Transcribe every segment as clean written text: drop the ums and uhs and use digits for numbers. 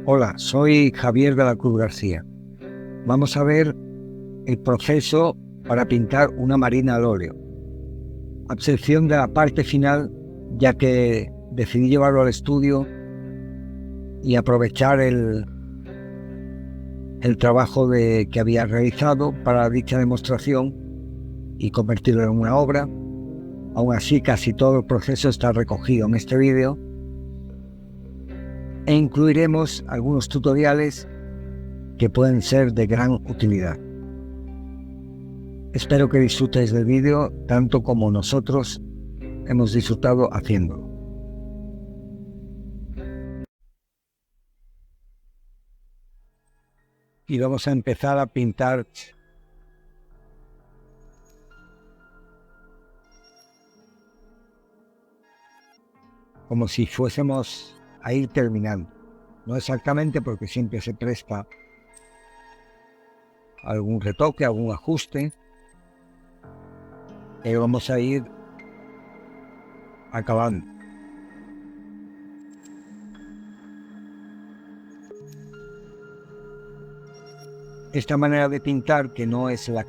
Hola, soy Javier de la Cruz García. Vamos a ver el proceso para pintar una marina al óleo, a excepción de la parte final, ya que decidí llevarlo al estudio y aprovechar el trabajo que había realizado para dicha demostración y convertirlo en una obra. Aún así, casi todo el proceso está recogido en este vídeo e incluiremos algunos tutoriales que pueden ser de gran utilidad. Espero que disfrutéis del vídeo tanto como nosotros hemos disfrutado haciéndolo. Y vamos a empezar a pintar como si fuésemos a ir terminando. No exactamente, porque siempre se presta algún retoque, algún ajuste, pero vamos a ir acabando. Esta manera de pintar, que no es la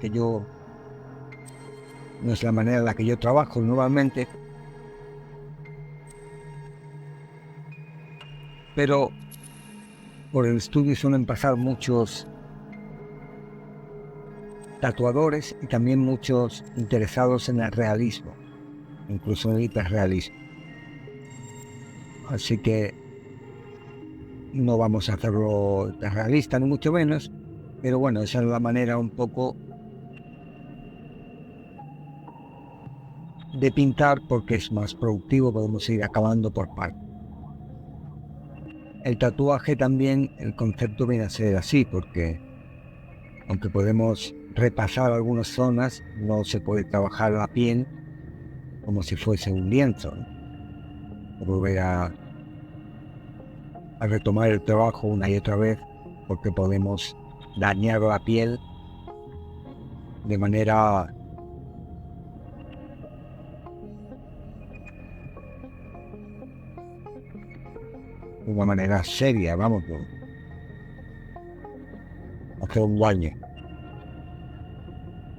manera en la que yo trabajo normalmente, pero por el estudio suelen pasar muchos tatuadores y también muchos interesados en el realismo, incluso en el hiperrealismo. Así que no vamos a hacerlo realista ni mucho menos, pero bueno, esa es la manera un poco de pintar, porque es más productivo, podemos ir acabando por partes. El tatuaje también, el concepto viene a ser así, porque aunque podemos repasar algunas zonas, no se puede trabajar la piel como si fuese un lienzo, ¿no? Volver a retomar el trabajo una y otra vez, porque podemos dañar la piel de una manera seria, vamos, hacer un daño.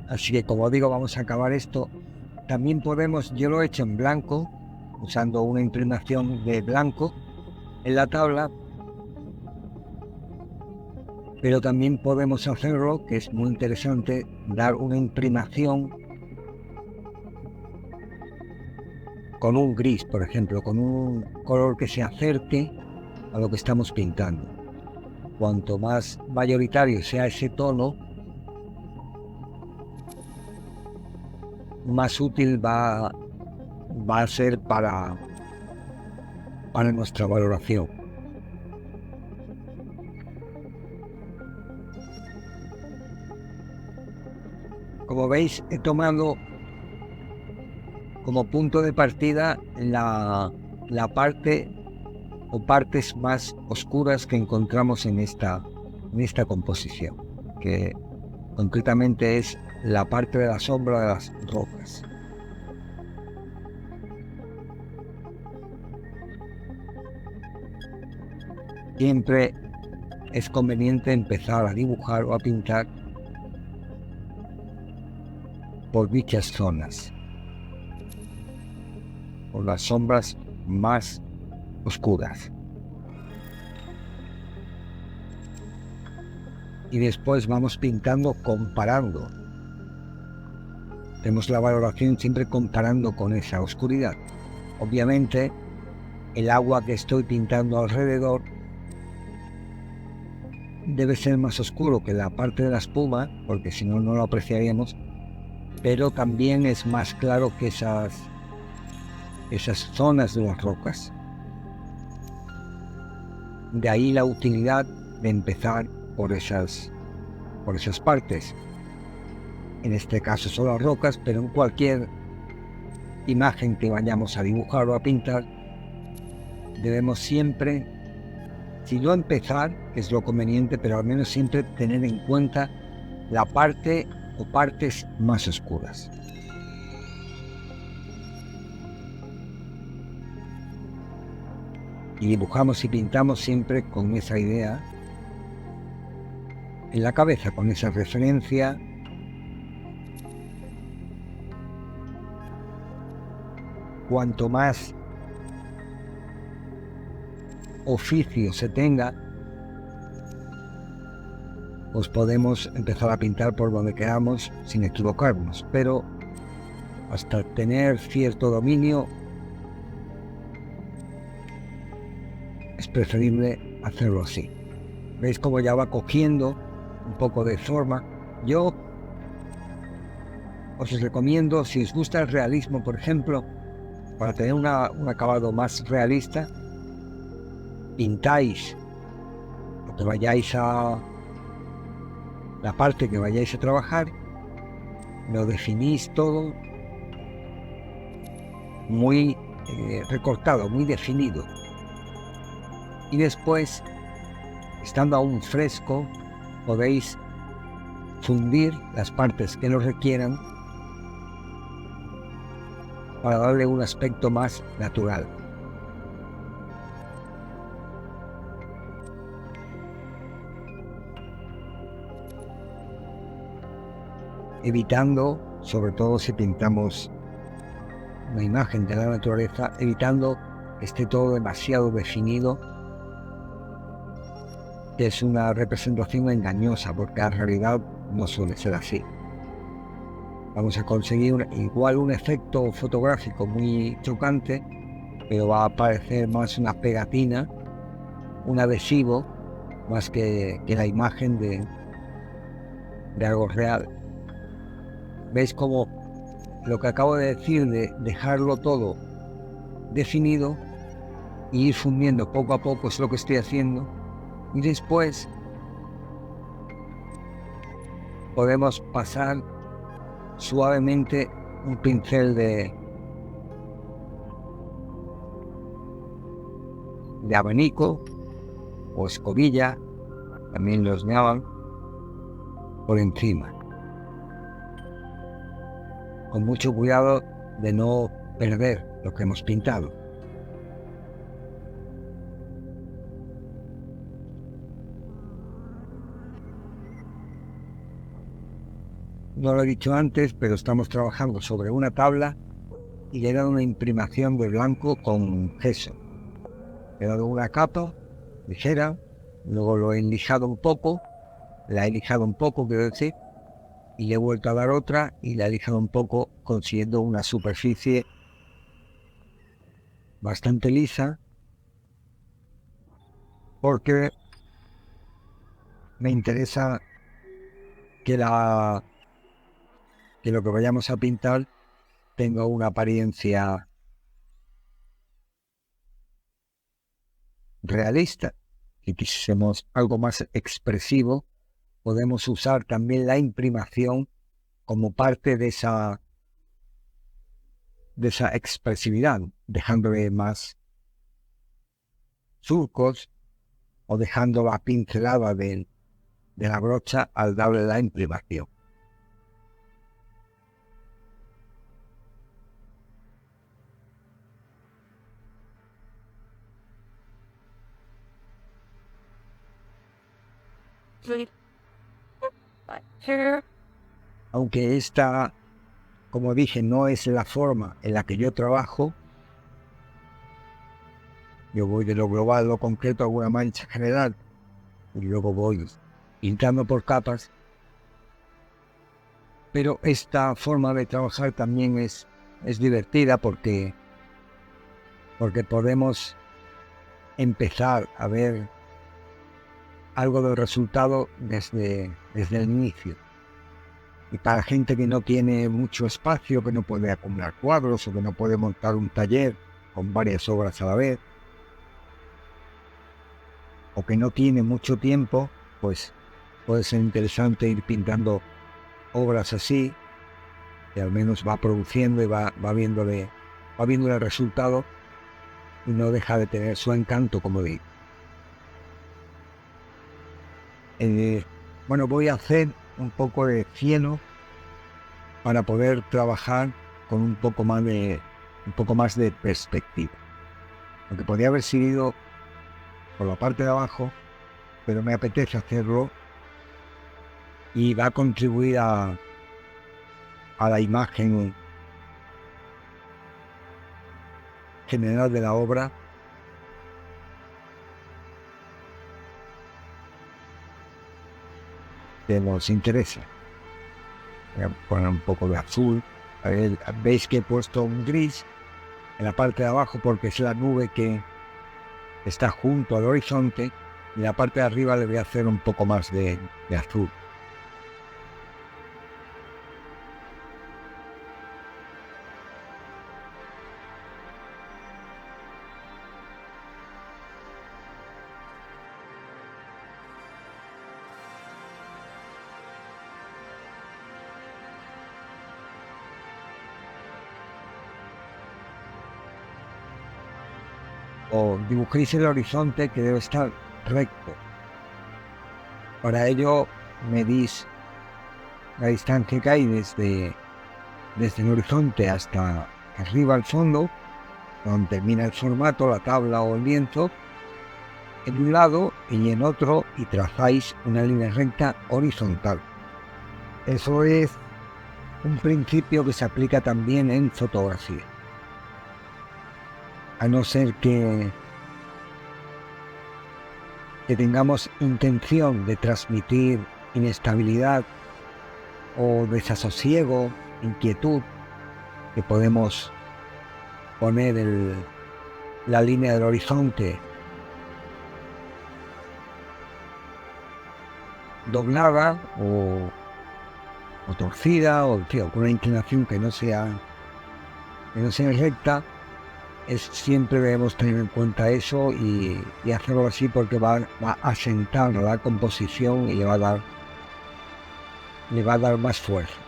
Así que, como digo, vamos a acabar esto. También podemos, yo lo he hecho en blanco, usando una imprimación de blanco en la tabla, pero también podemos hacerlo, que es muy interesante, dar una imprimación con un gris, por ejemplo, con un color que se acerque a lo que estamos pintando. Cuanto más mayoritario sea ese tono, más útil va a ser para nuestra valoración. Como veis, he tomado como punto de partida la parte o partes más oscuras que encontramos en esta composición, que concretamente es la parte de la sombra de las rocas. Siempre es conveniente empezar a dibujar o a pintar por dichas zonas, por las sombras más oscuras. Y después vamos pintando comparando. Tenemos la valoración siempre comparando con esa oscuridad. Obviamente, el agua que estoy pintando alrededor debe ser más oscuro que la parte de la espuma, porque si no, no lo apreciaríamos, pero también es más claro que esas zonas de las rocas. De ahí la utilidad de empezar por esas partes. En este caso son las rocas, pero en cualquier imagen que vayamos a dibujar o a pintar, debemos siempre, si no empezar, que es lo conveniente, pero al menos siempre tener en cuenta la parte o partes más oscuras. y dibujamos y pintamos siempre con esa idea en la cabeza, con esa referencia. Cuanto más oficio se tenga, pues podemos empezar a pintar por donde queramos sin equivocarnos, pero hasta tener cierto dominio es preferible hacerlo así. ¿Veis cómo ya va cogiendo un poco de forma? Yo os recomiendo, si os gusta el realismo, por ejemplo, para tener un acabado más realista, pintáis lo que vayáis a la parte que vayáis a trabajar, lo definís todo muy recortado, muy definido, y después, estando aún fresco, podéis fundir las partes que lo requieran para darle un aspecto más natural. Evitando, sobre todo si pintamos una imagen de la naturaleza, evitando que esté todo demasiado definido, que es una representación engañosa, porque en realidad no suele ser así. Vamos a conseguir igual un efecto fotográfico muy chocante, pero va a parecer más una pegatina, un adhesivo, más que la imagen de algo real. ¿Veis cómo lo que acabo de decir, de dejarlo todo definido y ir fundiendo poco a poco, es lo que estoy haciendo? Y después podemos pasar suavemente un pincel de abanico o escobilla, también los llaman, por encima, con mucho cuidado de no perder lo que hemos pintado. No lo he dicho antes, pero estamos trabajando sobre una tabla y le he dado una imprimación de blanco con gesso. Le he dado una capa ligera, luego lo he lijado un poco, quiero decir, y le he vuelto a dar otra y la he lijado un poco, consiguiendo una superficie bastante lisa, porque me interesa que lo que vayamos a pintar tenga una apariencia realista. Si quisiésemos algo más expresivo, podemos usar también la imprimación como parte de esa expresividad, dejándole más surcos o dejando la pincelada de la brocha al darle la imprimación. Aunque esta, como dije, no es la forma en la que yo trabajo, yo voy de lo global a lo concreto a una mancha general y luego voy pintando por capas, pero esta forma de trabajar también es divertida porque podemos empezar a ver algo del resultado desde el inicio. Y para gente que no tiene mucho espacio, que no puede acumular cuadros o que no puede montar un taller con varias obras a la vez, o que no tiene mucho tiempo, pues puede ser interesante ir pintando obras así, que al menos va produciendo y va viendo el resultado y no deja de tener su encanto, como digo. Bueno, voy a hacer un poco de cielo para poder trabajar con un poco más de perspectiva. Lo que podría haber sido por la parte de abajo, pero me apetece hacerlo y va a contribuir a la imagen general de la obra. Que nos interesa. Voy a poner un poco de azul. Veis que he puesto un gris en la parte de abajo porque es la nube que está junto al horizonte, y en la parte de arriba le voy a hacer un poco más de azul. O dibujéis el horizonte, que debe estar recto. Para ello medís la distancia que hay desde el horizonte hasta arriba al fondo, donde termina el formato, la tabla o el lienzo, en un lado y en otro, y trazáis una línea recta horizontal. Eso es un principio que se aplica también en fotografía. A no ser que tengamos intención de transmitir inestabilidad o desasosiego, inquietud, que podemos poner la línea del horizonte doblada o torcida, o con una inclinación que no sea recta. Siempre debemos tener en cuenta eso y hacerlo así, porque va a sentar la composición y le va a dar más fuerza.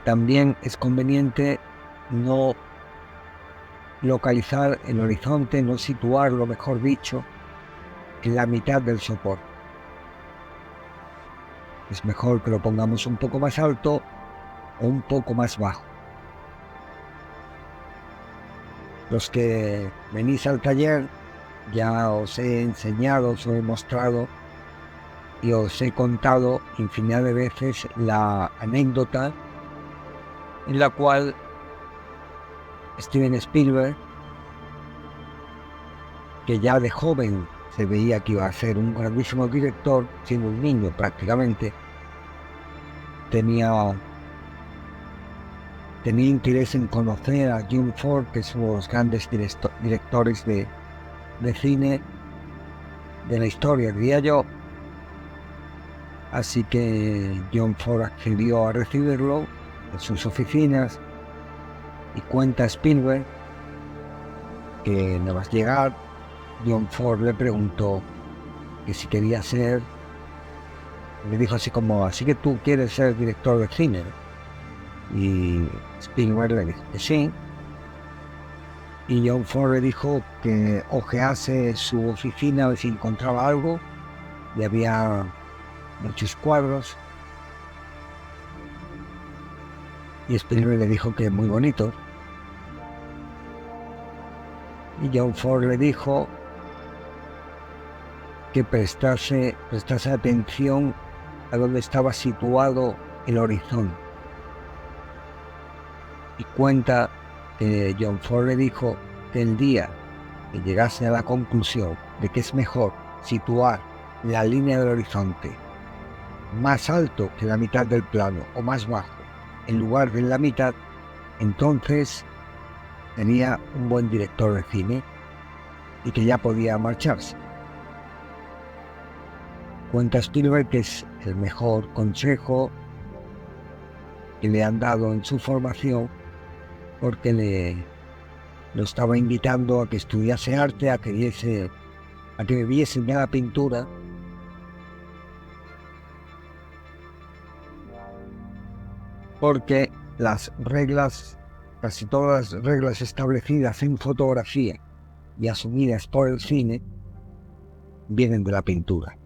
También es conveniente no localizar el horizonte, no situarlo, mejor dicho, en la mitad del soporte. Es mejor que lo pongamos un poco más alto o un poco más bajo. Los que venís al taller, ya os he enseñado, os he mostrado y os he contado infinidad de veces la anécdota en la cual Steven Spielberg, que ya de joven se veía que iba a ser un grandísimo director, siendo un niño prácticamente, tenía interés en conocer a John Ford, que es uno de los grandes directores de cine de la historia, diría yo. Así que John Ford accedió a recibirlo en sus oficinas, y cuenta Spielberg que nada más llegar, John Ford le preguntó que si quería ser, le dijo así como: así que tú quieres ser director de cine. Y Spielberg le dijo que sí, y John Ford le dijo que ojease su oficina a ver si encontraba algo, y había muchos cuadros, y Spielberg le dijo que muy bonito, y John Ford le dijo que prestase atención a donde estaba situado el horizonte. Y cuenta que John Ford le dijo que el día que llegase a la conclusión de que es mejor situar la línea del horizonte más alto que la mitad del plano o más bajo en lugar de en la mitad, entonces tenía un buen director de cine y que ya podía marcharse. Cuenta Spielberg que es el mejor consejo que le han dado en su formación, porque lo estaba invitando a que estudiase arte, a que viviese ya la pintura, porque casi todas las reglas establecidas en fotografía y asumidas por el cine, vienen de la pintura.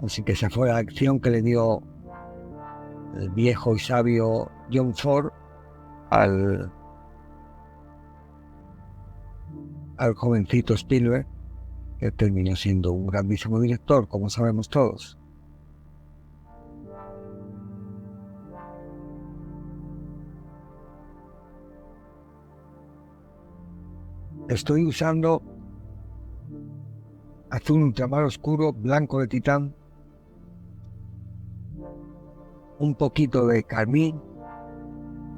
Así que esa fue la lección que le dio el viejo y sabio John Ford al al jovencito Spielberg, que terminó siendo un grandísimo director, como sabemos todos. Estoy usando azul ultramar oscuro, blanco de titán, un poquito de carmín,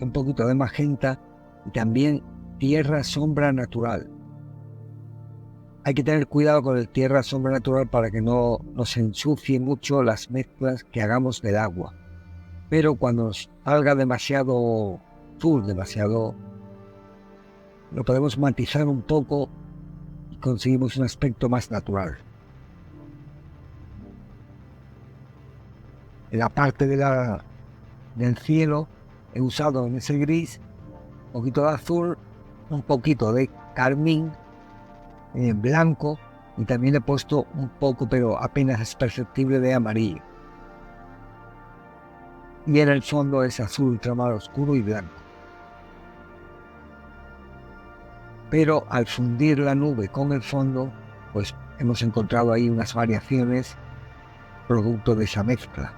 un poquito de magenta y también tierra sombra natural. Hay que tener cuidado con el tierra sombra natural para que no nos ensucie mucho las mezclas que hagamos del agua. Pero cuando nos salga demasiado azul, lo podemos matizar un poco y conseguimos un aspecto más natural. En la parte del cielo he usado en ese gris un poquito de azul, un poquito de carmín, blanco, y también he puesto un poco, pero apenas es perceptible, de amarillo. Y en el fondo es azul ultramar oscuro y blanco. Pero al fundir la nube con el fondo, pues hemos encontrado ahí unas variaciones producto de esa mezcla.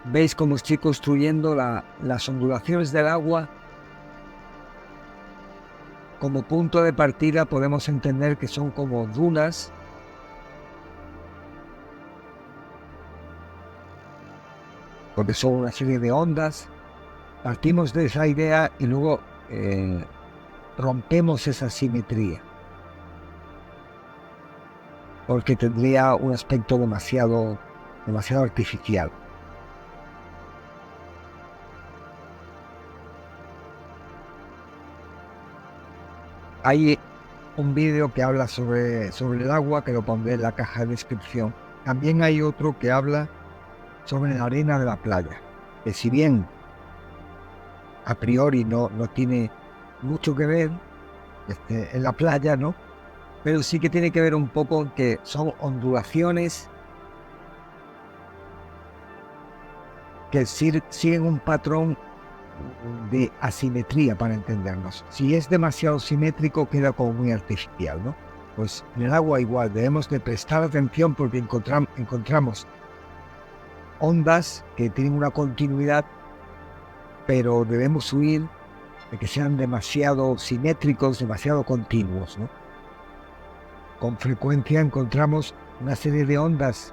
¿Veis cómo estoy construyendo las ondulaciones del agua? Como punto de partida podemos entender que son como dunas porque son una serie de ondas. Partimos de esa idea y luego rompemos esa simetría, porque tendría un aspecto demasiado artificial. Hay un vídeo que habla sobre el agua, que lo pondré en la caja de descripción. También hay otro que habla sobre la arena de la playa, que si bien a priori no tiene mucho que ver en la playa, ¿no? Pero sí que tiene que ver un poco que son ondulaciones que siguen un patrón de asimetría, para entendernos. Si es demasiado simétrico, queda como muy artificial, ¿no? Pues en el agua igual, debemos de prestar atención porque encontramos ondas que tienen una continuidad, pero debemos huir de que sean demasiado simétricos, demasiado continuos, ¿no? Con frecuencia encontramos una serie de ondas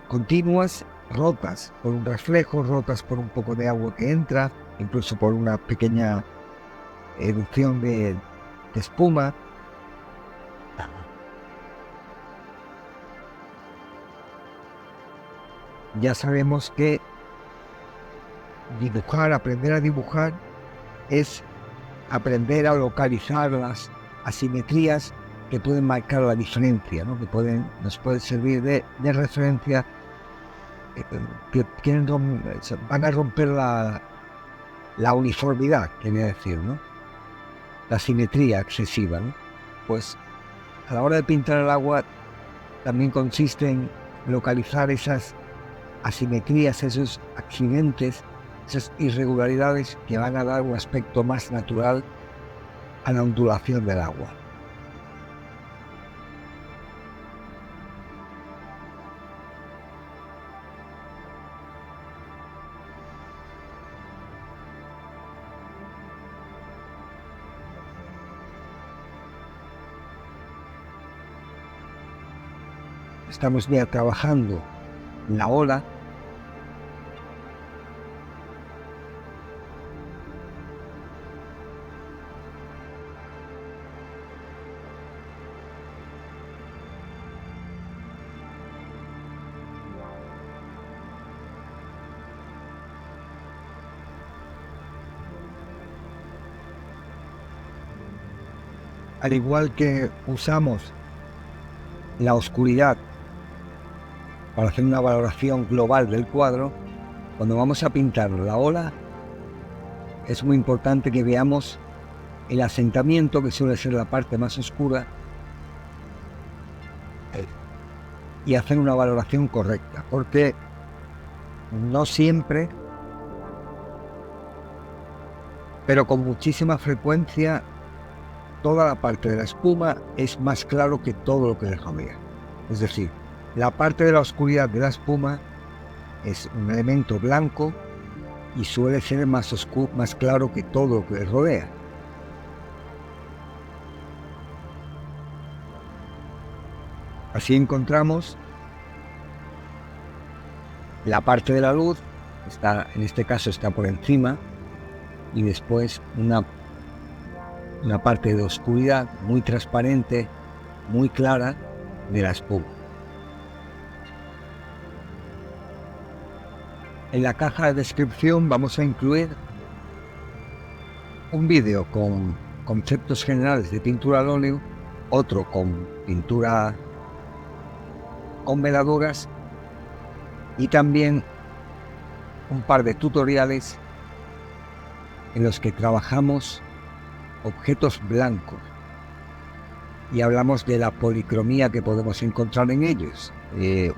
continuas, rotas por un reflejo, rotas por un poco de agua que entra, incluso por una pequeña erupción de espuma. Ya sabemos que aprender a dibujar, es aprender a localizar las asimetrías que pueden marcar la diferencia, ¿no? Nos pueden servir de referencia, que van a romper la uniformidad, quería decir, ¿no? La simetría excesiva, ¿no? Pues a la hora de pintar el agua también consiste en localizar esas asimetrías, esos accidentes, esas irregularidades que van a dar un aspecto más natural a la ondulación del agua. Estamos ya trabajando la ola. Al igual que usamos la oscuridad para hacer una valoración global del cuadro, cuando vamos a pintar la ola, es muy importante que veamos el asentamiento, que suele ser la parte más oscura, y hacer una valoración correcta, porque no siempre pero con muchísima frecuencia toda la parte de la espuma es más claro que todo lo que le rodea. Es decir, la parte de la oscuridad de la espuma es un elemento blanco y suele ser más oscuro, más claro que todo lo que le rodea. Así encontramos la parte de la luz, en este caso está por encima, y después una parte de oscuridad muy transparente, muy clara de la espuma. En la caja de descripción vamos a incluir un vídeo con conceptos generales de pintura al óleo, otro con pintura con veladuras y también un par de tutoriales en los que trabajamos objetos blancos y hablamos de la policromía que podemos encontrar en ellos.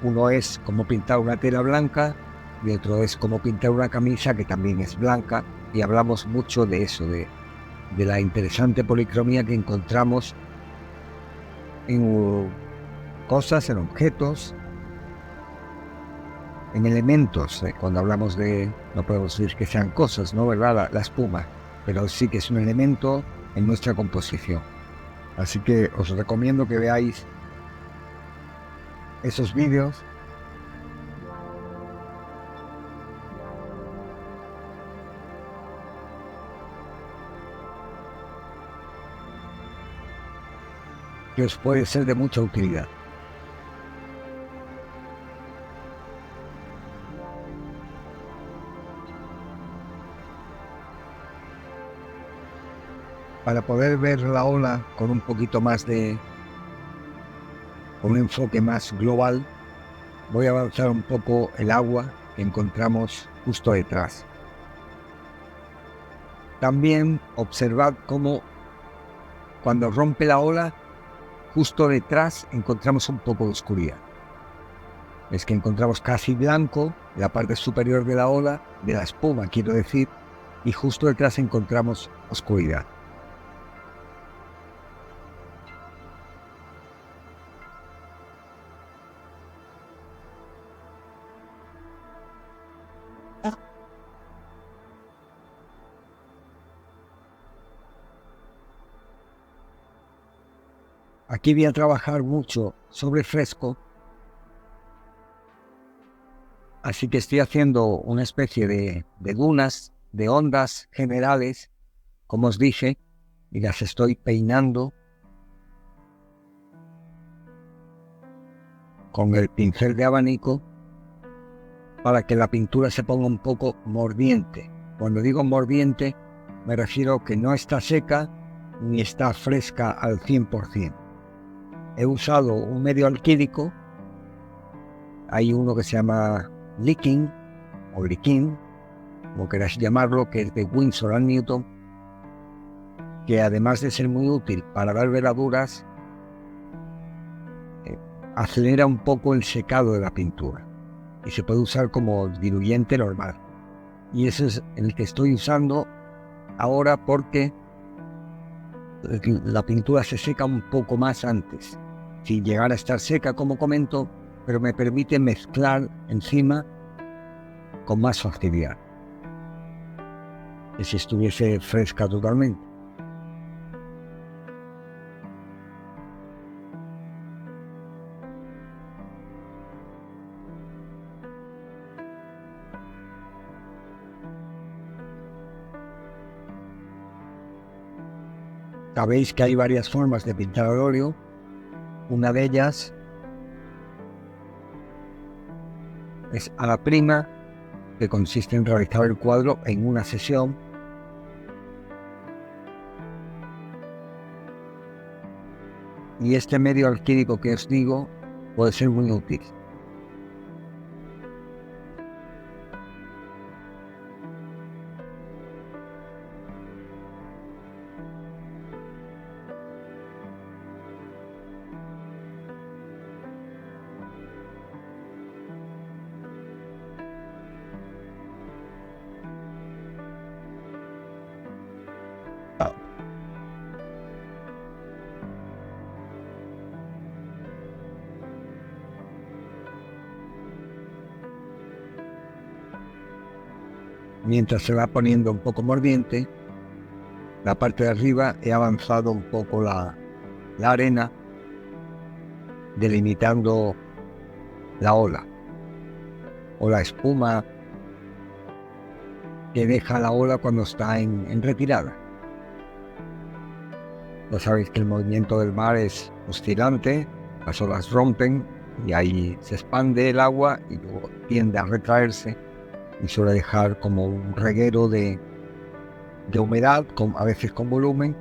Uno es cómo pintar una tela blanca y otro es cómo pintar una camisa que también es blanca, y hablamos mucho de eso, de la interesante policromía que encontramos en cosas, en objetos, en elementos. Cuando hablamos de, no podemos decir que sean cosas, ¿no? ¿Verdad? La espuma, pero sí que es un elemento en nuestra composición. Así que os recomiendo que veáis esos vídeos. Que os puede ser de mucha utilidad. Para poder ver la ola con un poquito más con un enfoque más global, voy a avanzar un poco el agua que encontramos justo detrás. También observad cómo cuando rompe la ola, justo detrás encontramos un poco de oscuridad. Es que encontramos casi blanco la parte superior de la ola, de la espuma quiero decir, y justo detrás encontramos oscuridad. Aquí voy a trabajar mucho sobre fresco, así que estoy haciendo una especie de dunas, de ondas generales, como os dije, y las estoy peinando con el pincel de abanico para que la pintura se ponga un poco mordiente. Cuando digo mordiente, me refiero que no está seca ni está fresca al 100%. He usado un medio alquílico, hay uno que se llama Licking o Licking, como queráis llamarlo, que es de Winsor & Newton, que además de ser muy útil para dar veladuras, acelera un poco el secado de la pintura y se puede usar como diluyente normal. Y ese es el que estoy usando ahora porque la pintura se seca un poco más antes, sin llegar a estar seca como comento, pero me permite mezclar encima con más facilidad que si estuviese fresca totalmente. Sabéis que hay varias formas de pintar al óleo. Una de ellas es a la prima, que consiste en realizar el cuadro en una sesión. Y este medio alquílico que os digo puede ser muy útil. mientras se va poniendo un poco mordiente, la parte de arriba he avanzado un poco la arena, delimitando la ola o la espuma que deja la ola cuando está en retirada. Ya sabéis que el movimiento del mar es oscilante, las olas rompen y ahí se expande el agua y luego tiende a retraerse y suele dejar como un reguero de humedad, a veces con volumen,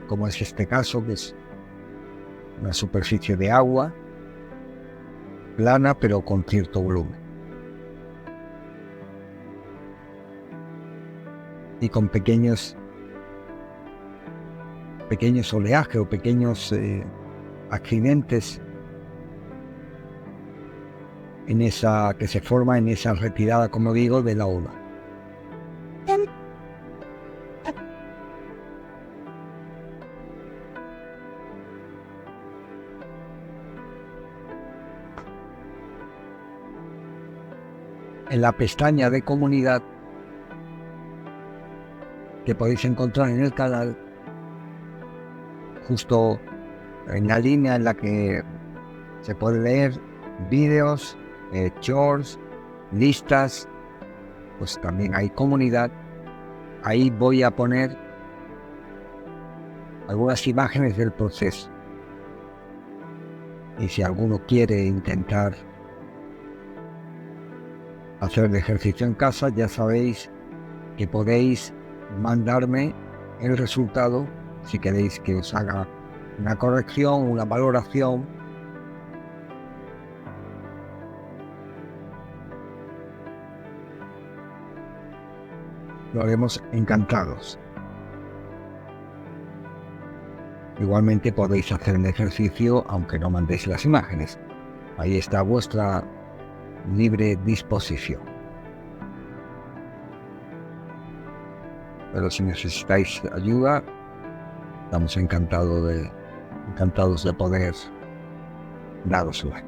como es este caso, que es una superficie de agua plana pero con cierto volumen. Y con pequeños oleajes o pequeños accidentes que se forma en esa retirada, como digo, de la ola. En la pestaña de comunidad que podéis encontrar en el canal, justo en la línea en la que se puede leer vídeos, shorts, listas, pues también hay comunidad. Ahí voy a poner algunas imágenes del proceso. Y si alguno quiere intentar hacer el ejercicio en casa, ya sabéis que podéis mandarme el resultado si queréis que os haga una corrección, una valoración. Lo haremos encantados. Igualmente podéis hacer el ejercicio aunque no mandéis las imágenes. Ahí está vuestra libre disposición. Pero si necesitáis ayuda, estamos encantados de poder darosla.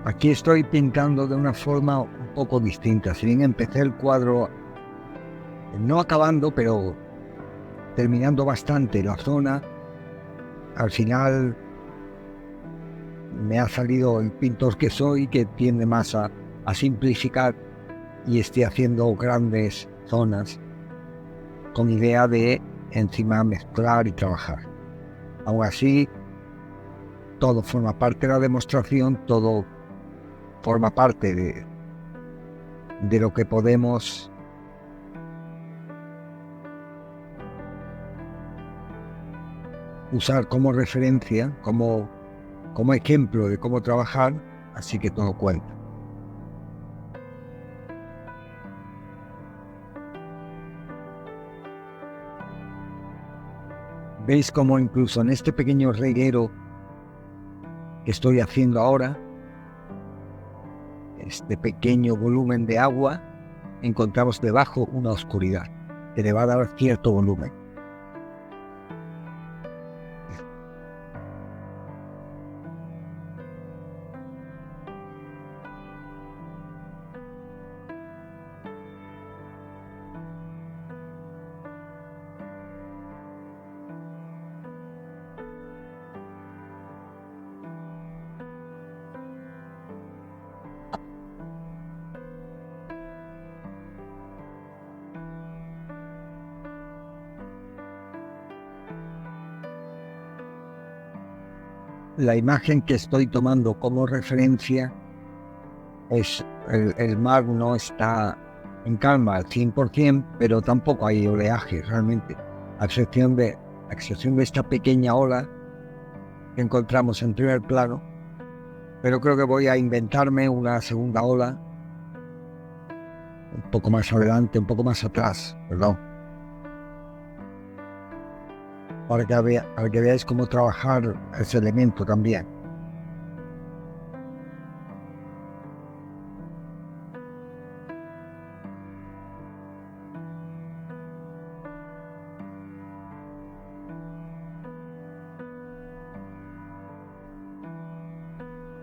Aquí estoy pintando de una forma un poco distinta. Si bien empecé el cuadro no acabando, pero terminando bastante la zona, al final me ha salido el pintor que soy, que tiende más a simplificar, y estoy haciendo grandes zonas con idea de encima mezclar y trabajar. Aún así, todo forma parte de la demostración, todo forma parte de lo que podemos usar como referencia, como ejemplo de cómo trabajar, así que todo cuenta. Veis cómo incluso en este pequeño reguero que estoy haciendo ahora, este pequeño volumen de agua, encontramos debajo una oscuridad que le va a dar cierto volumen. La imagen que estoy tomando como referencia es el mar no está en calma al 100%, pero tampoco hay oleaje realmente, a excepción de esta pequeña ola que encontramos en primer plano. Pero creo que voy a inventarme una segunda ola un poco más adelante, un poco más atrás, perdón, para que veáis cómo trabajar ese elemento también.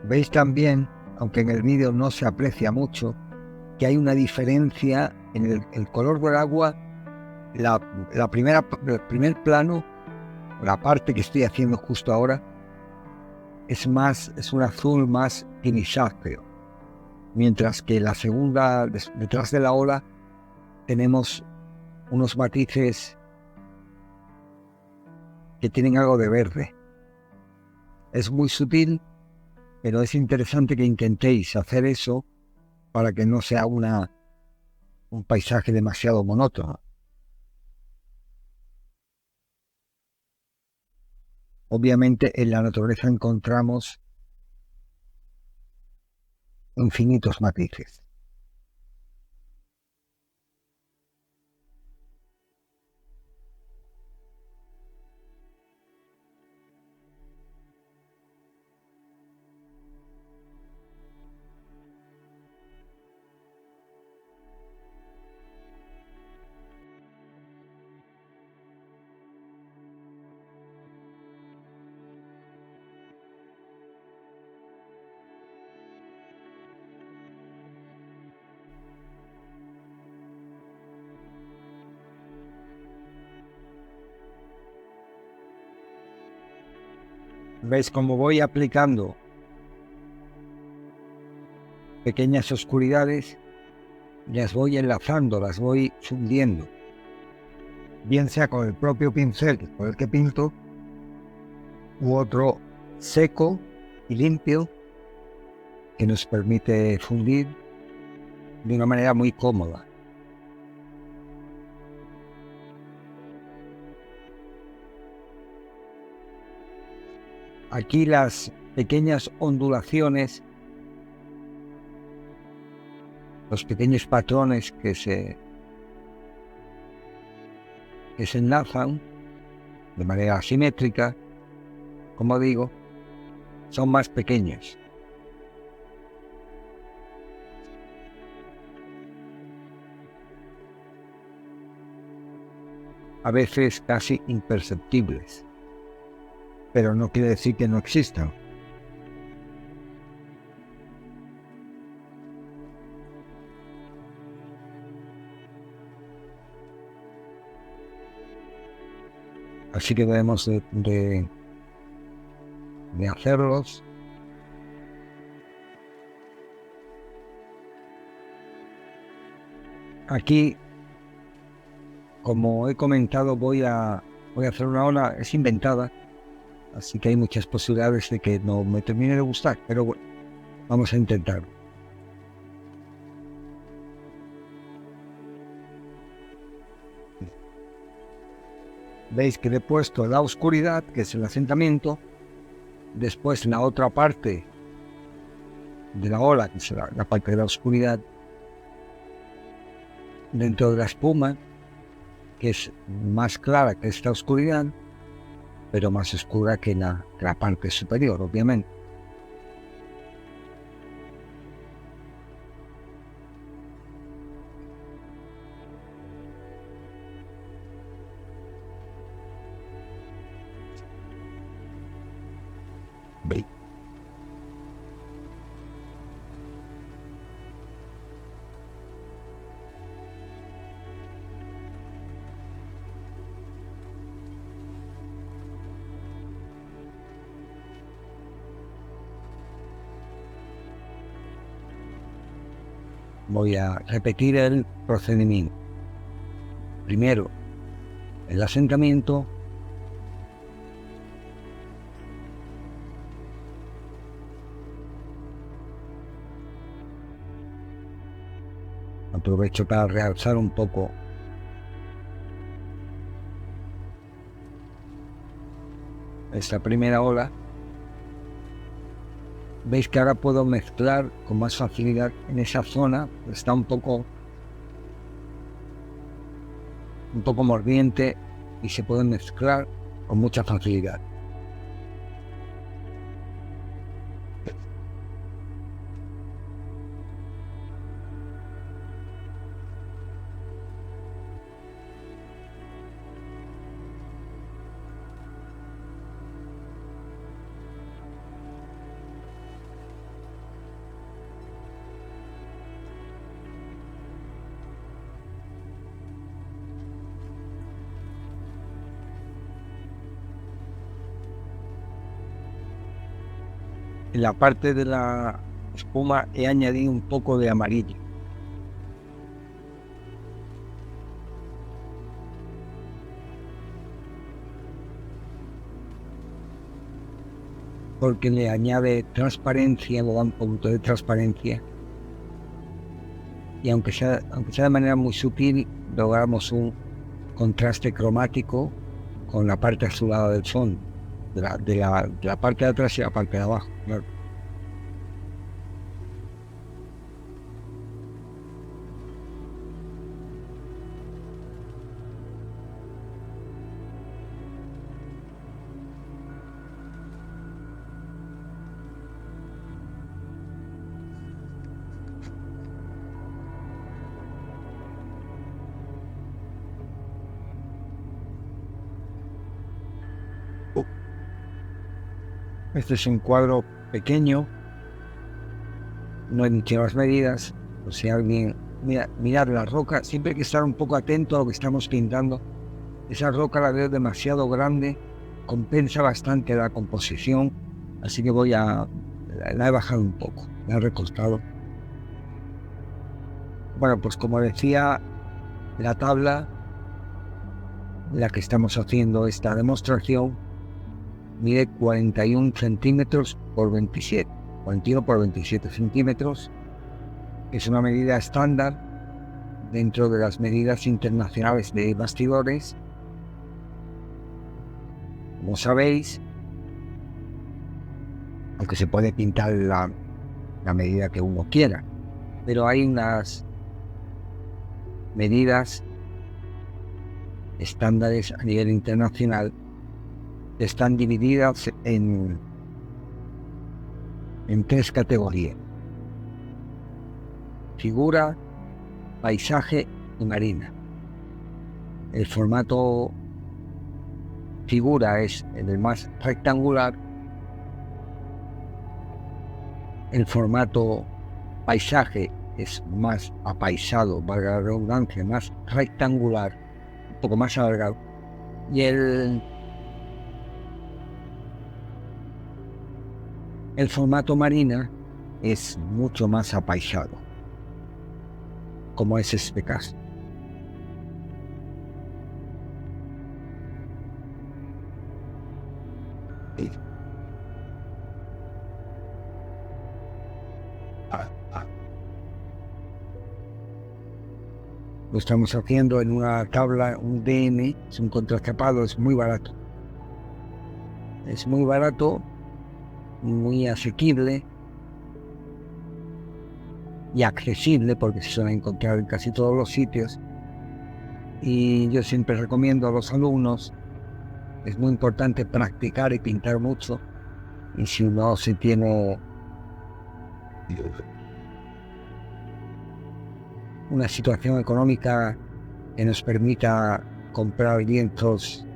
Veis también, aunque en el vídeo no se aprecia mucho, que hay una diferencia en el color del agua. El primer plano, la parte que estoy haciendo justo ahora, es un azul más grisáceo, mientras que la segunda, detrás de la ola, tenemos unos matices que tienen algo de verde. Es muy sutil, pero es interesante que intentéis hacer eso para que no sea un paisaje demasiado monótono. Obviamente en la naturaleza encontramos infinitos matices. ¿Veis cómo voy aplicando pequeñas oscuridades? Las voy enlazando, las voy fundiendo, bien sea con el propio pincel con el que pinto, u otro seco y limpio que nos permite fundir de una manera muy cómoda. Aquí las pequeñas ondulaciones, los pequeños patrones que se enlazan de manera asimétrica, como digo, son más pequeños. A veces casi imperceptibles, pero no quiere decir que no existan. Así que debemos de hacerlos. Aquí, como he comentado, voy a hacer una ola, es inventada, así que hay muchas posibilidades de que no me termine de gustar, pero bueno, vamos a intentarlo. Veis que le he puesto la oscuridad, que es el asentamiento, después la otra parte de la ola, que es la parte de la oscuridad, dentro de la espuma, que es más clara que esta oscuridad, pero más oscura que la parte superior, obviamente. ¿Veis? Voy a repetir el procedimiento. Primero, el asentamiento, aprovecho para realzar un poco esta primera ola. Veis que ahora puedo mezclar con más facilidad en esa zona, está un poco mordiente y se puede mezclar con mucha facilidad. en la parte de la espuma he añadido un poco de amarillo. Porque le añade transparencia, le da un punto de transparencia. Y aunque sea de manera muy sutil, logramos un contraste cromático con la parte azulada del fondo, de la parte de atrás y la parte de abajo, claro. Este es un cuadro pequeño, no hay muchas medidas, o si alguien mirar la roca, siempre hay que estar un poco atento a lo que estamos pintando. Esa roca la veo demasiado grande, compensa bastante la composición, así que la he bajado un poco, la he recortado. Bueno, pues como decía, la tabla en la que estamos haciendo esta demostración mide 41 centímetros por 27, 41 por 27 centímetros. Es una medida estándar dentro de las medidas internacionales de bastidores. Como sabéis, aunque se puede pintar la medida que uno quiera, pero hay unas medidas estándares a nivel internacional que están divididas en 3 categorías: figura, paisaje y marina. El formato figura es el más rectangular, el formato paisaje es más apaisado, valga la redundancia, más rectangular, un poco más alargado, y el formato marina es mucho más apaisado, como es este caso. Lo estamos haciendo en una tabla, un DM, es un contrachapado, es muy barato. Es muy barato, muy asequible y accesible, porque se suele encontrar en casi todos los sitios. Y yo siempre recomiendo a los alumnos, es muy importante practicar y pintar mucho. Y si uno se tiene una situación económica que nos permita comprar lienzos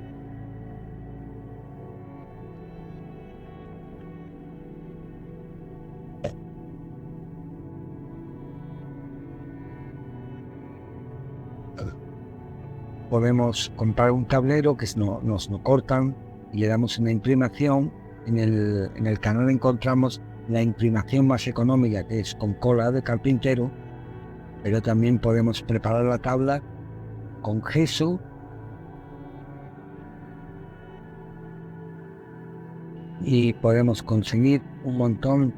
podemos comprar un tablero que nos lo cortan y le damos una imprimación. En el canal encontramos la imprimación más económica, que es con cola de carpintero, pero también podemos preparar la tabla con gesso y podemos conseguir un montón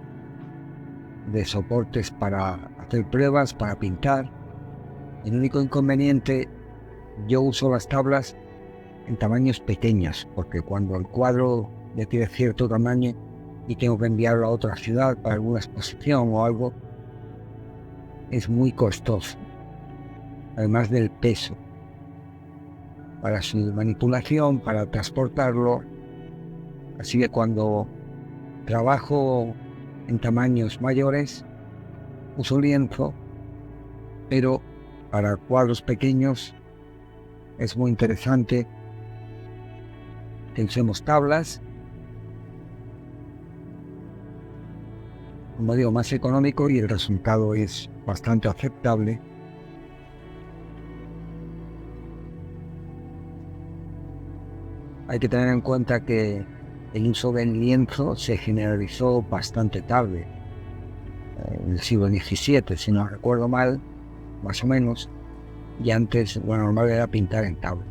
de soportes para hacer pruebas, para pintar. El único inconveniente, yo uso las tablas en tamaños pequeños, porque cuando el cuadro ya tiene cierto tamaño y tengo que enviarlo a otra ciudad para alguna exposición o algo, es muy costoso, además del peso para su manipulación, para transportarlo. Así que cuando trabajo en tamaños mayores uso lienzo, pero para cuadros pequeños es muy interesante que usemos tablas. Como digo, más económico y el resultado es bastante aceptable. Hay que tener en cuenta que el uso del lienzo se generalizó bastante tarde, en el siglo XVII, si no recuerdo mal, más o menos, y antes lo normal era pintar en tabla.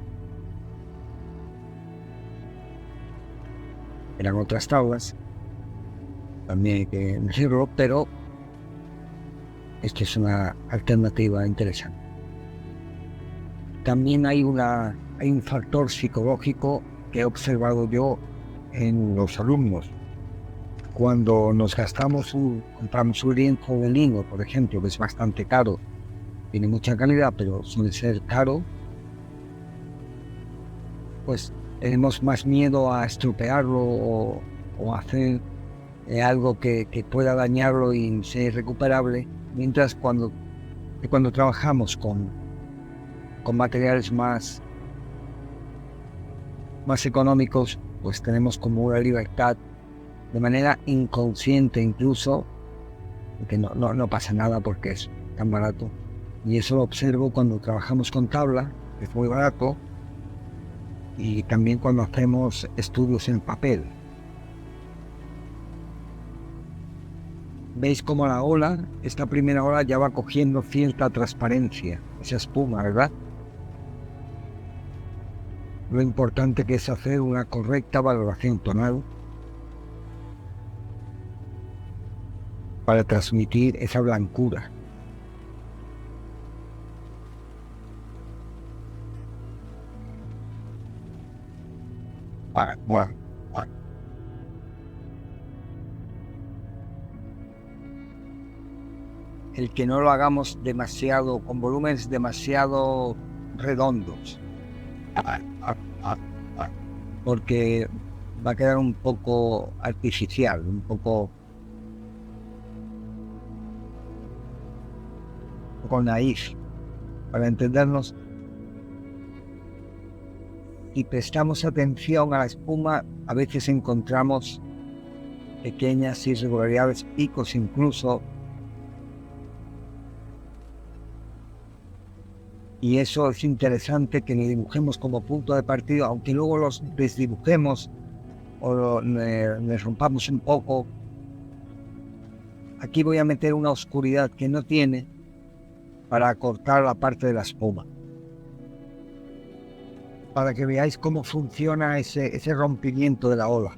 Eran otras tablas, también hay que decirlo, pero esta es una alternativa interesante. También hay un factor psicológico que he observado yo en los alumnos. Cuando nos compramos un lienzo de lino, por ejemplo, que es bastante caro, tiene mucha calidad, pero suele ser caro, pues tenemos más miedo a estropearlo o hacer algo que pueda dañarlo y sea irrecuperable, mientras cuando trabajamos con materiales más económicos, pues tenemos como una libertad de manera inconsciente incluso, que no pasa nada porque es tan barato. Y eso lo observo cuando trabajamos con tabla, que es muy barato, y también cuando hacemos estudios en papel. Veis cómo la ola, esta primera ola ya va cogiendo cierta transparencia, esa espuma, ¿verdad? Lo importante que es hacer una correcta valoración tonal para transmitir esa blancura. Bueno. El que no lo hagamos demasiado, con volúmenes demasiado redondos, porque va a quedar un poco artificial, un poco naif. Para entendernos, si prestamos atención a la espuma, a veces encontramos pequeñas irregularidades, picos incluso, y eso es interesante que lo dibujemos como punto de partida, aunque luego los desdibujemos o les rompamos un poco. Aquí voy a meter una oscuridad que no tiene para cortar la parte de la espuma, para que veáis cómo funciona ese rompimiento de la ola,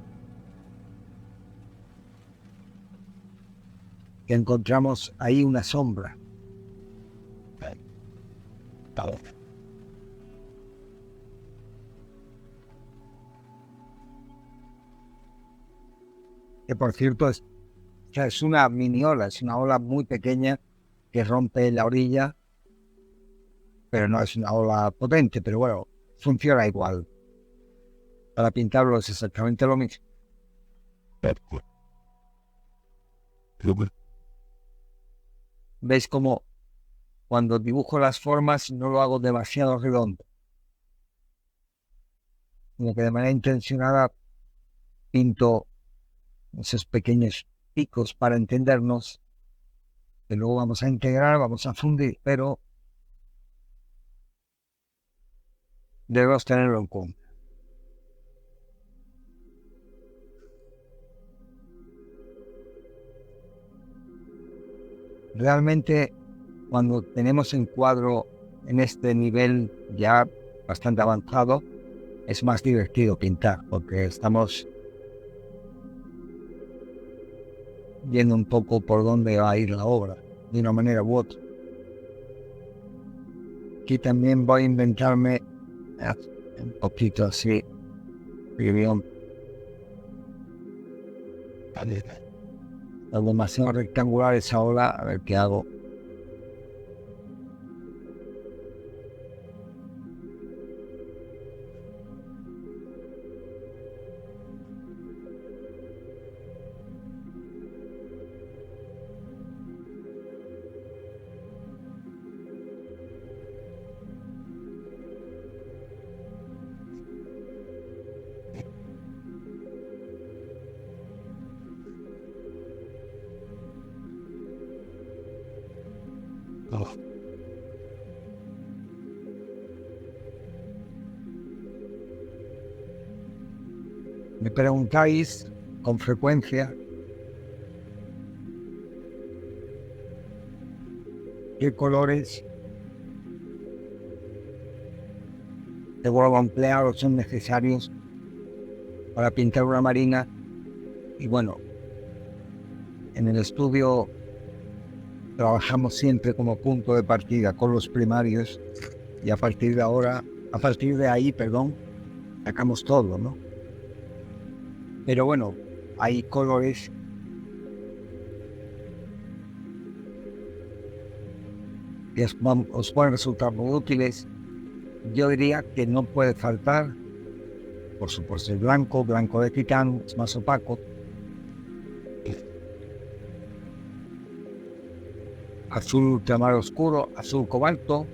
que encontramos ahí una sombra. Que por cierto es una mini ola, es una ola muy pequeña que rompe la orilla, pero no es una ola potente, pero bueno, funciona igual. Para pintarlo es exactamente lo mismo. ¿Veis cómo cuando dibujo las formas no lo hago demasiado redondo, sino que de manera intencionada pinto esos pequeños picos para entendernos, que luego vamos a integrar, vamos a fundir, pero debemos tenerlo en cuenta. Realmente, cuando tenemos el cuadro en este nivel ya bastante avanzado, es más divertido pintar, porque estamos viendo un poco por dónde va a ir la obra, de una manera u otra. Aquí también voy a inventarme un poquito así, demasiado rectangular esa ola, a ver qué hago. Me preguntáis con frecuencia qué colores debo emplear o son necesarios para pintar una marina. Y bueno, en el estudio trabajamos siempre como punto de partida con los primarios y a partir de ahí, sacamos todo, ¿no? Pero bueno, hay colores que os pueden resultar muy útiles. Yo diría que no puede faltar, por supuesto, el blanco de titán, es más opaco. Azul ultramar oscuro, azul cobalto.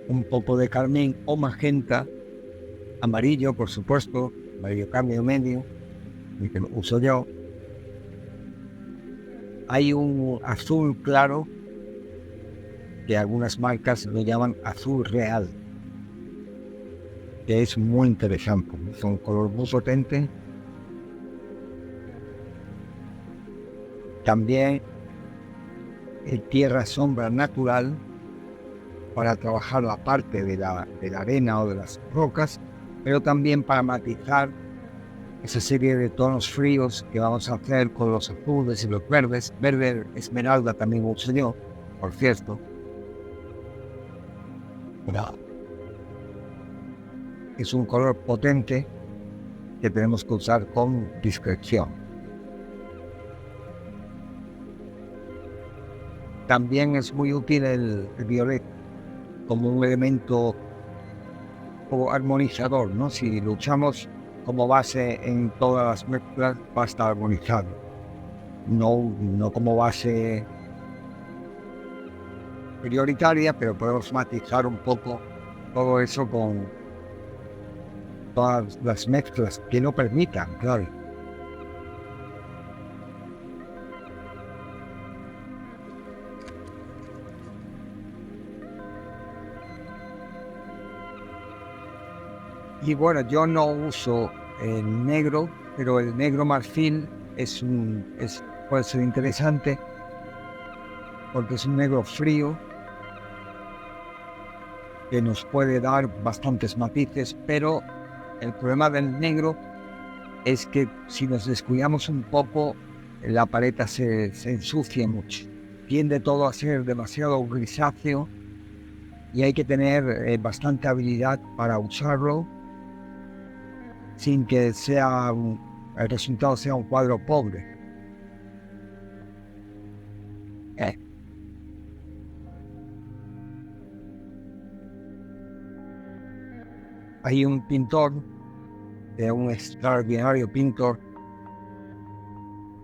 Un poco de carmín o magenta. Amarillo, por supuesto, amarillo cambio medio, el que uso yo. Hay un azul claro que algunas marcas lo llaman azul real, que es muy interesante, es un color muy potente. También el tierra sombra natural para trabajar la parte de la arena o de las rocas, pero también para matizar esa serie de tonos fríos que vamos a hacer con los azules y los verdes. Verde esmeralda también uso yo, por cierto. Es un color potente que tenemos que usar con discreción. También es muy útil el violeta como un elemento como armonizador, ¿no? Si lo usamos como base en todas las mezclas, va a estar armonizado. No como base prioritaria, pero podemos matizar un poco todo eso con todas las mezclas que lo permitan, claro. Y bueno, yo no uso el negro, pero el negro marfil puede ser interesante porque es un negro frío que nos puede dar bastantes matices, pero el problema del negro es que si nos descuidamos un poco, la paleta se ensucia mucho. Tiende todo a ser demasiado grisáceo y hay que tener bastante habilidad para usarlo sin que el resultado sea un cuadro pobre. Hay un pintor, un extraordinario pintor,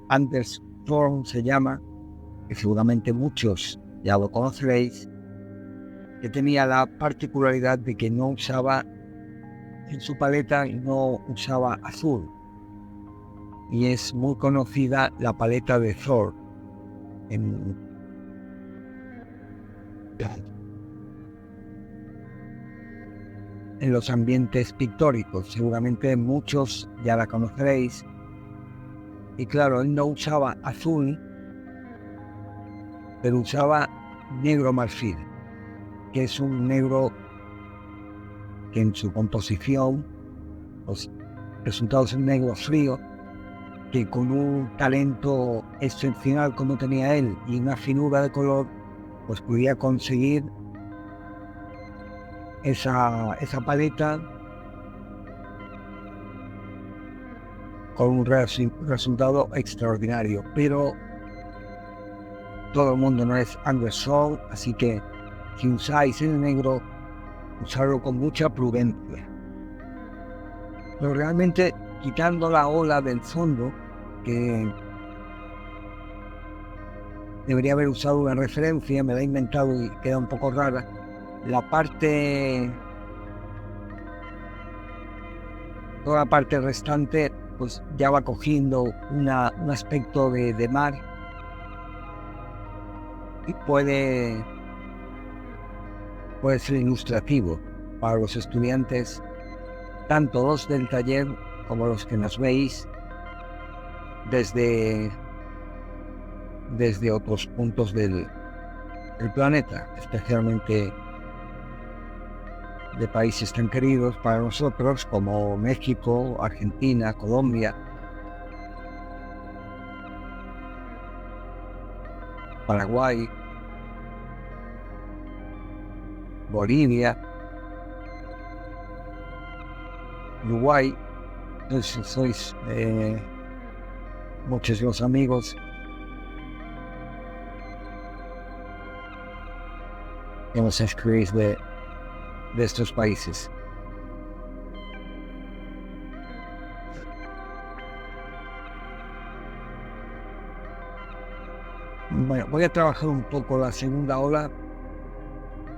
Anders Thorn se llama, que seguramente muchos ya lo conoceréis, que tenía la particularidad de que no usaba en su paleta, no usaba azul, y es muy conocida la paleta de Thor en los ambientes pictóricos. Seguramente muchos ya la conoceréis. Y claro, él no usaba azul, pero usaba negro marfil, que es un negro que en su composición, los resultados en negro frío, que con un talento excepcional como tenía él y una finura de color, pues podía conseguir esa paleta con un resultado extraordinario. Pero todo el mundo no es Anders Thorn, así que si usáis el negro, usarlo con mucha prudencia. Pero realmente, quitando la ola del fondo, que debería haber usado una referencia, me la he inventado y queda un poco rara, toda la parte restante pues ya va cogiendo un aspecto de mar y puede puede ser ilustrativo para los estudiantes, tanto los del taller como los que nos veis desde otros puntos del planeta, especialmente de países tan queridos para nosotros como México, Argentina, Colombia, Paraguay, Bolivia, Uruguay. Entonces sois muchos de los amigos que nos escribís de estos países. Bueno, voy a trabajar un poco la segunda ola,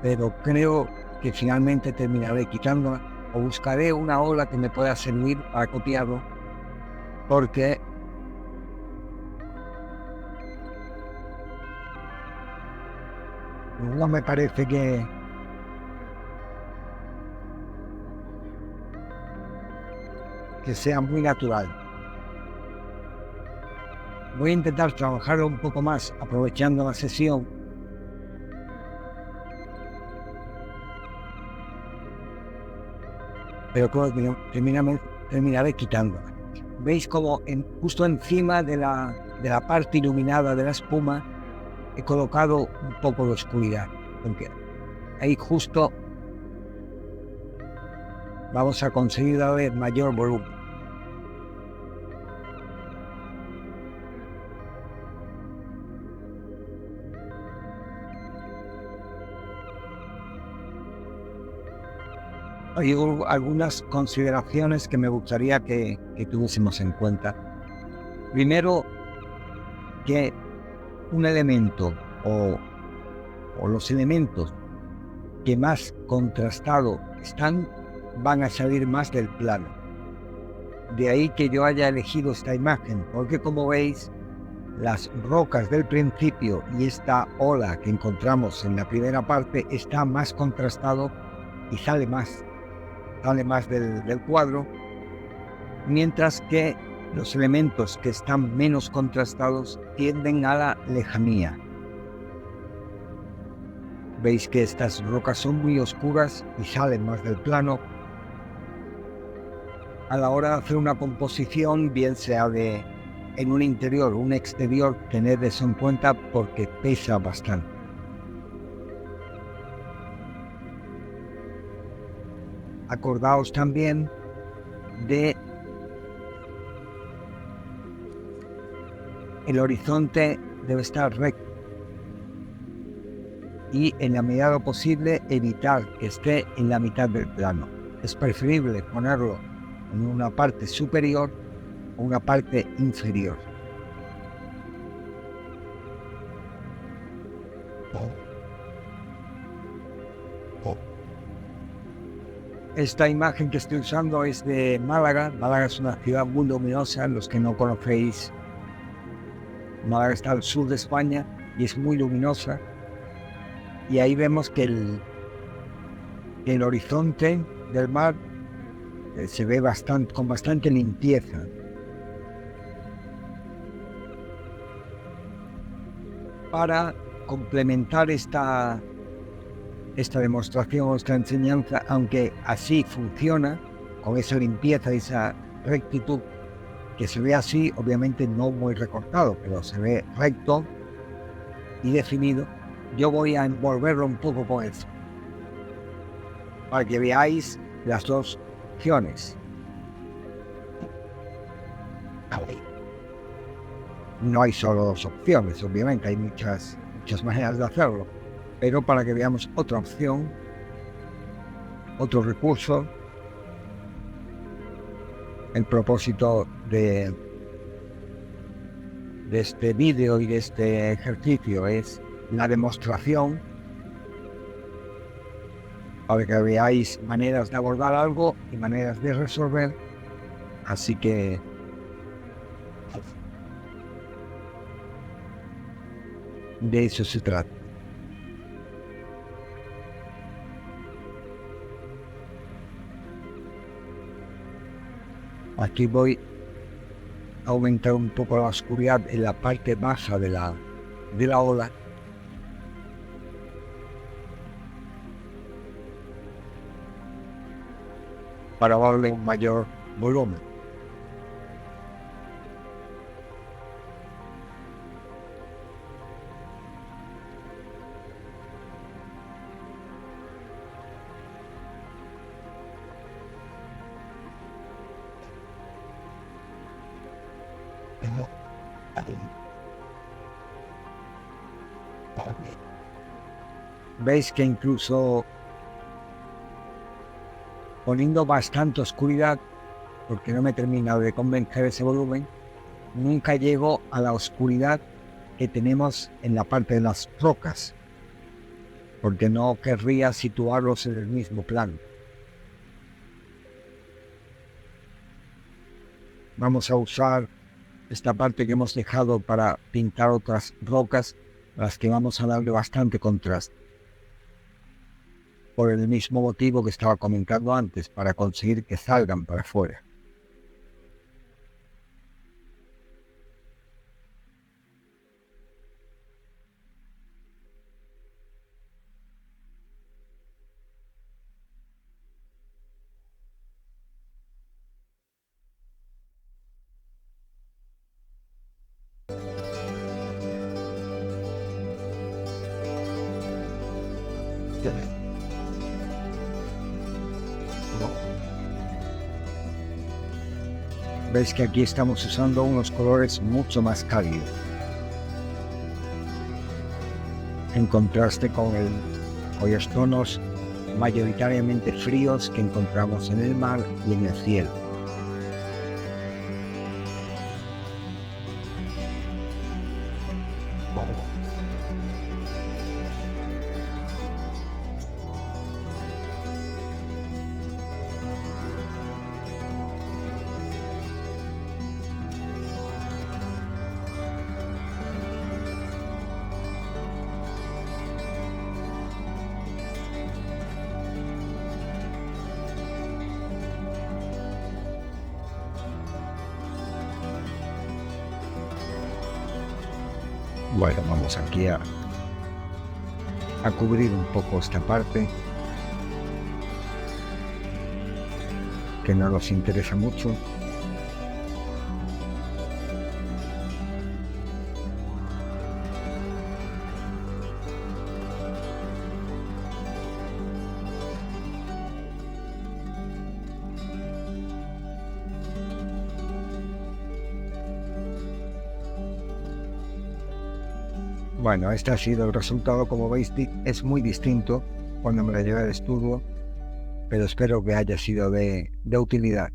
pero creo que finalmente terminaré quitándola o buscaré una ola que me pueda servir para copiarlo, porque no me parece que sea muy natural. Voy a intentar trabajarlo un poco más aprovechando la sesión, pero creo que terminaré quitándola. Veis como justo encima de la parte iluminada de la espuma he colocado un poco de oscuridad, porque ahí justo vamos a conseguir darle mayor volumen. Hay algunas consideraciones que me gustaría que tuviésemos en cuenta. Primero, que un elemento o los elementos que más contrastado están van a salir más del plano. De ahí que yo haya elegido esta imagen, porque como veis, las rocas del principio y esta ola que encontramos en la primera parte está más contrastado y sale más del cuadro, mientras que los elementos que están menos contrastados tienden a la lejanía. Veis que estas rocas son muy oscuras y salen más del plano. A la hora de hacer una composición, bien sea en un interior o un exterior, tened eso en cuenta porque pesa bastante. Acordaos también de el horizonte debe estar recto y en la medida de lo posible evitar que esté en la mitad del plano. Es preferible ponerlo en una parte superior o una parte inferior. Esta imagen que estoy usando es de Málaga. Málaga es una ciudad muy luminosa. Los que no conocéis, Málaga está al sur de España y es muy luminosa. Y ahí vemos que el horizonte del mar se ve con bastante limpieza. Para complementar esta demostración o esta enseñanza, aunque así funciona, con esa limpieza y esa rectitud, que se ve así, obviamente no muy recortado, pero se ve recto y definido, yo voy a envolverlo un poco con eso, para que veáis las dos opciones. No hay solo dos opciones, obviamente, hay muchas maneras de hacerlo, pero para que veamos otra opción, otro recurso. El propósito de este vídeo y de este ejercicio es la demostración para que veáis maneras de abordar algo y maneras de resolver. Así que de eso se trata. Aquí voy a aumentar un poco la oscuridad en la parte baja de la ola. Para darle un mayor volumen. Veis que incluso poniendo bastante oscuridad, porque no me he terminado de convencer ese volumen, nunca llego a la oscuridad que tenemos en la parte de las rocas, porque no querría situarlos en el mismo plano. Vamos a usar esta parte que hemos dejado para pintar otras rocas, a las que vamos a darle bastante contraste. Por el mismo motivo que estaba comentando antes, para conseguir que salgan para afuera. Veis que aquí estamos usando unos colores mucho más cálidos, en contraste con los tonos mayoritariamente fríos que encontramos en el mar y en el cielo. Bueno, vamos aquí a cubrir un poco esta parte que no nos interesa mucho. Bueno, este ha sido el resultado. Como veis, es muy distinto cuando me lo llevé al estudio, pero espero que haya sido de utilidad.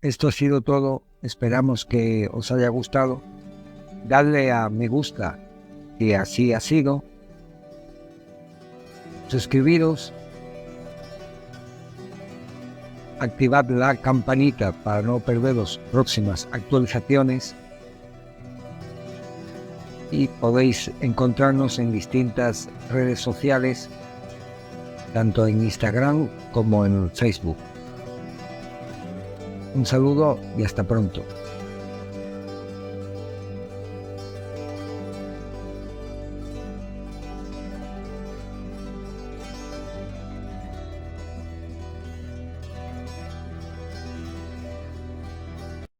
Esto ha sido todo, esperamos que os haya gustado. Dadle a me gusta si así ha sido. Suscribiros. Activad la campanita para no perderos próximas actualizaciones. Y podéis encontrarnos en distintas redes sociales, tanto en Instagram como en Facebook. Un saludo y hasta pronto.